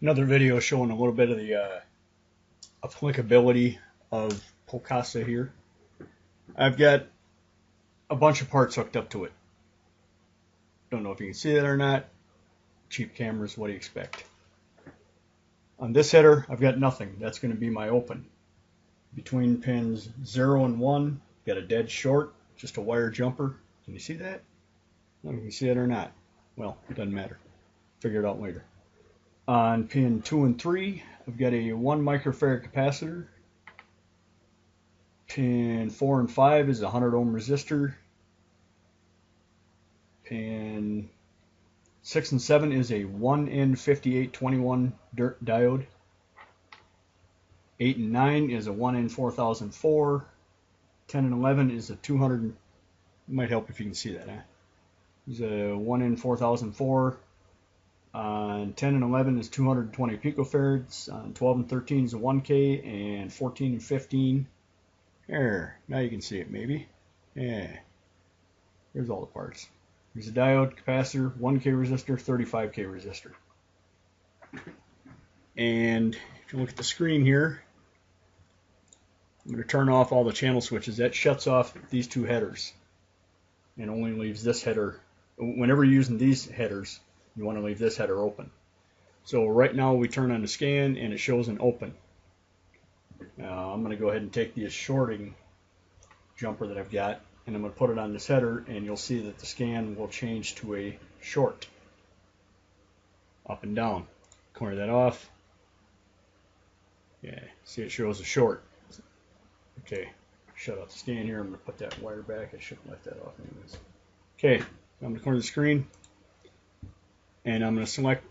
Another video showing a little bit of the applicability of Pocasa here. I've got a bunch of parts hooked up to it. Don't know if you can see that or not. Cheap cameras, what do you expect? On this header, I've got nothing. That's going to be my open. Between pins 0 and 1, got a dead short, just a wire jumper. Can you see that? I don't know if you can see it or not. Well, it doesn't matter. Figure it out later. On pin 2 and 3, I've got a 1 microfarad capacitor. Pin 4 and 5 is a 100 ohm resistor. Pin 6 and 7 is a 1N5821 diode. 8 and 9 is a 1N4004. 10 and 11 is a 200. Might help if you can see that. It's a 1N4004. On 10 and 11 is 220 picofarads. On 12 and 13 is a 1K, and 14 and 15. There, now you can see it maybe. Yeah, here's all the parts. Here's a diode, capacitor, 1K resistor, 35K resistor. And if you look at the screen here, I'm going to turn off all the channel switches. That shuts off these two headers and only leaves this header. Whenever you're using these headers, you want to leave this header open. So right now we turn on the scan and it shows an open. I'm going to go ahead and take the shorting jumper that I've got and I'm going to put it on this header, and you'll see that the scan will change to a short. Up and down. Corner that off. Yeah, see it shows a short. Okay, shut off the scan here. I'm going to put that wire back. I shouldn't let that off anyways. Okay, I'm going to corner the screen. And I'm going to select,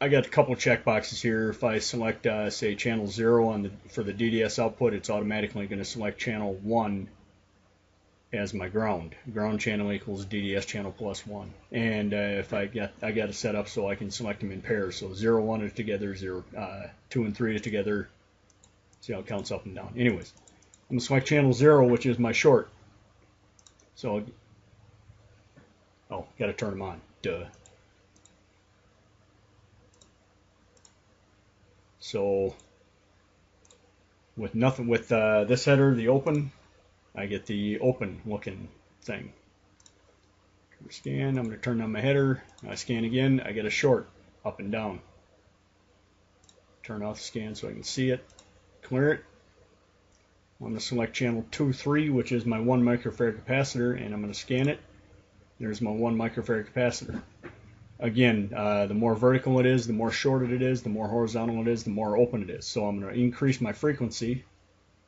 I got a couple check boxes here. If I select, say, channel 0 for the DDS output, it's automatically going to select channel 1 as my ground. Ground channel equals DDS channel plus 1. And if I got it set up so I can select them in pairs. So 0, 1 is together, 2 and 3 is together. See how it counts up and down. Anyways, I'm going to select channel 0, which is my short. So oh, got to turn them on. Duh. So with this header, the open, I get the open looking thing. Scan. I'm going to turn on my header. I scan again. I get a short up and down. Turn off the scan so I can see it. Clear it. I'm going to select channel 2, 3, which is my 1 microfarad capacitor, and I'm going to scan it. There's my 1 microfarad capacitor. Again, the more vertical it is, the more shorted it is, the more horizontal it is, the more open it is. So I'm going to increase my frequency,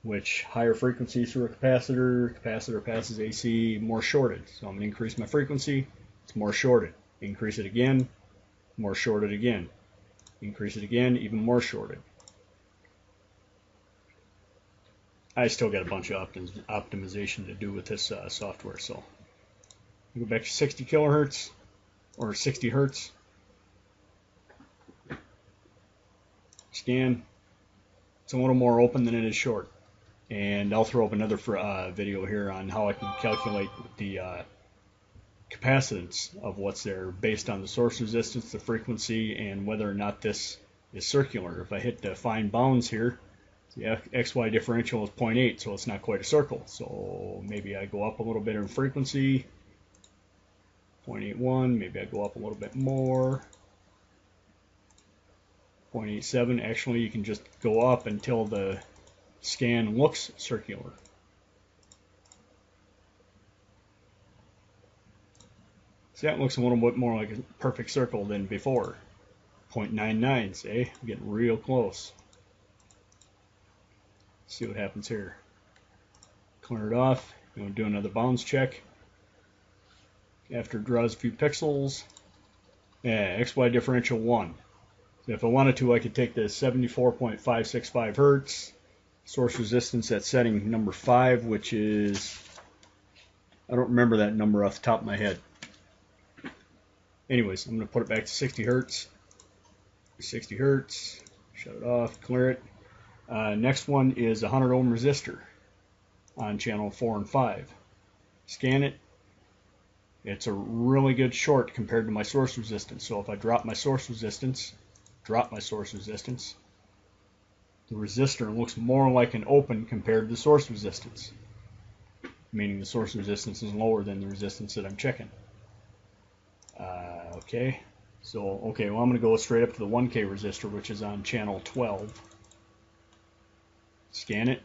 which higher frequency through a capacitor passes AC, more shorted. So I'm going to increase my frequency, it's more shorted. Increase it again, more shorted again. Increase it again, even more shorted. I still got a bunch of optimization to do with this software, so go back to 60 kilohertz or 60 hertz. Scan. It's a little more open than it is short. And I'll throw up another video here on how I can calculate the capacitance of what's there based on the source resistance, the frequency, and whether or not this is circular. If I hit the fine bounds here, the XY differential is 0.8, so it's not quite a circle. So maybe I go up a little bit in frequency. 0.81, maybe I go up a little bit more. 0.87, actually you can just go up until the scan looks circular. See, that looks a little bit more like a perfect circle than before. 0.99, see, I'm getting real close. See what happens here. Clear it off, I'm going to do another bounds check. After it draws a few pixels, yeah, XY differential 1. So if I wanted to, I could take the 74.565 hertz, source resistance at setting number 5, which is, I don't remember that number off the top of my head. Anyways, I'm going to put it back to 60 hertz. 60 hertz, shut it off, clear it. Next one is a 100 ohm resistor on channel 4 and 5. Scan it. It's a really good short compared to my source resistance. So if I drop my source resistance, the resistor looks more like an open compared to the source resistance, meaning the source resistance is lower than the resistance that I'm checking. Okay, so well, I'm going to go straight up to the 1K resistor, which is on channel 12. Scan it.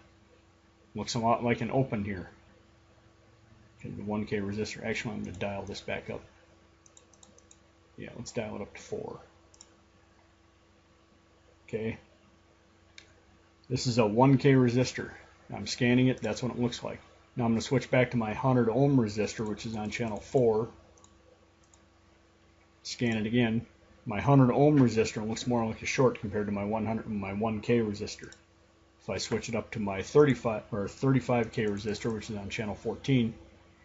Looks a lot like an open here. Okay, the 1K resistor. Actually, I'm going to dial this back up. Yeah, let's dial it up to 4. Okay. This is a 1K resistor. I'm scanning it. That's what it looks like. Now I'm going to switch back to my 100 ohm resistor, which is on channel 4. Scan it again. My 100 ohm resistor looks more like a short compared to my 1K resistor. If I switch it up to my 35K resistor, which is on channel 14,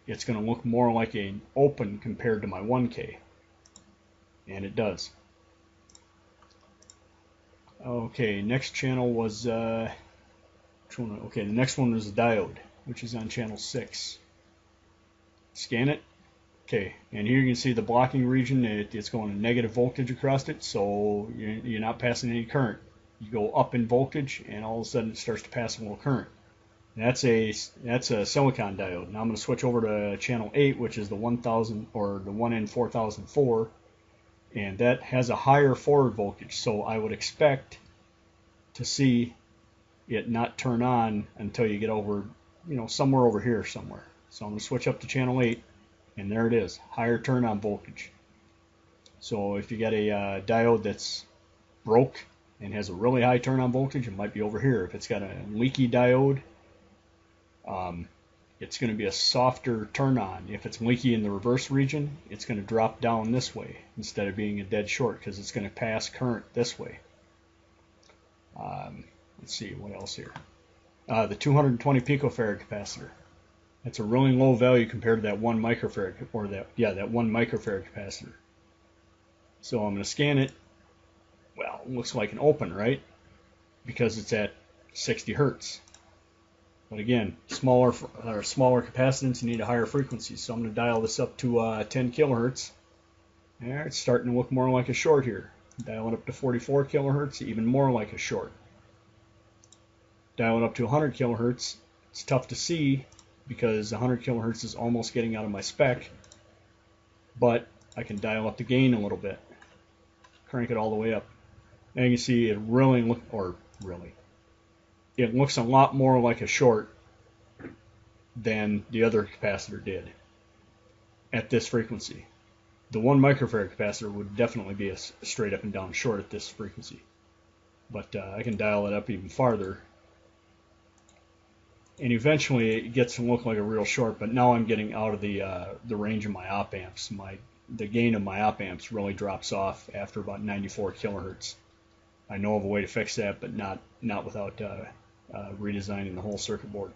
it's going to look more like an open compared to my 1K. And it does. Okay, next channel was the next one was a diode, which is on channel 6. Scan it. Okay, and here you can see the blocking region. It's going a negative voltage across it, so you're not passing any current. You go up in voltage, and all of a sudden it starts to pass a little current. That's a silicon diode. Now I'm going to switch over to channel 8, which is the 1000 or the 1N4004, and that has a higher forward voltage. So I would expect to see it not turn on until you get over, somewhere over here somewhere. So I'm going to switch up to channel 8. And there it is, higher turn on voltage. So if you get a diode that's broke and has a really high turn on voltage, it might be over here. If it's got a leaky diode, it's going to be a softer turn on. If it's leaky in the reverse region, it's going to drop down this way instead of being a dead short, because it's going to pass current this way. Let's see, what else here? The 220 picofarad capacitor. That's a really low value compared to that 1 microfarad, or that 1 microfarad capacitor. So I'm going to scan it. Well, it looks like an open, right? Because it's at 60 hertz. But again, smaller capacitance, you need a higher frequency. So I'm going to dial this up to 10 kilohertz. There, it's starting to look more like a short here. Dial it up to 44 kilohertz, even more like a short. Dial it up to 100 kilohertz. It's tough to see, because 100 kilohertz is almost getting out of my spec, but I can dial up the gain a little bit, crank it all the way up. Now you can see it it looks a lot more like a short than the other capacitor did at this frequency. The 1 microfarad capacitor would definitely be a straight up and down short at this frequency, but I can dial it up even farther. And eventually it gets to look like a real short, but now I'm getting out of the range of my op amps. The gain of my op amps really drops off after about 94 kilohertz. I know of a way to fix that, but not without redesigning the whole circuit board.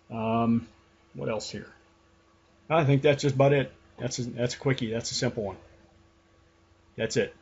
What else here? I think that's just about it. That's a quickie. That's a simple one. That's it.